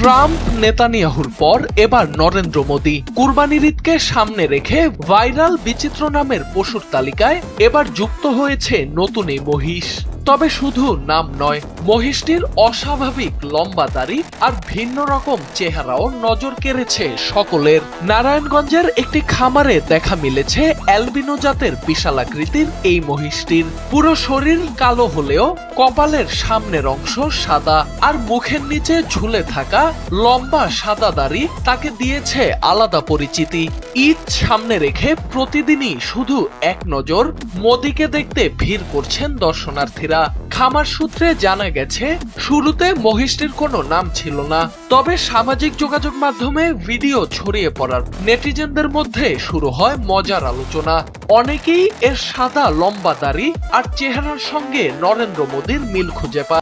Trump নেতানিয়াহুর পর এবার নরেন্দ্র মোদী কুরবানির ঈদকে সামনে রেখে ভাইরাল বিচিত্র নামের পশুর তালিকায় এবার যুক্ত হয়েছে নতুন এই মহিষ। তবে শুধু নাম নয়, মহিষটির অস্বাভাবিক লম্বা দাড়ি আর ভিন্ন রকম চেহারাও নজর কেড়েছে সকলের। নারায়ণগঞ্জের একটি খামারে দেখা মিলেছে অ্যালবিনো জাতের বিশালাকৃতির এই মহিষটির। পুরো শরীর কালো হলেও কপালের সামনের অংশ সাদা আর মুখের নিচে ঝুলে থাকা লম্বা সাদা দাড়ি তাকে দিয়েছে আলাদা পরিচিতি। ঈদ সামনে রেখে প্রতিদিনই শুধু এক নজর মোদীকে দেখতে ভিড় করছেন দর্শনার্থীরা। খামার সূত্রে জানা গেছে, শুরুতে মহিষটির কোনো নাম ছিল না, তবে সামাজিক যোগাযোগ মাধ্যমে ভিডিও ছড়িয়ে পড়ার নেটিজেনদের মধ্যে শুরু হয় মজার আলোচনা। অনেকেই এর সাদা লম্বা দাড়ি আর চেহারার সঙ্গে নরেন্দ্র মোদীর মিল খুঁজে পায়।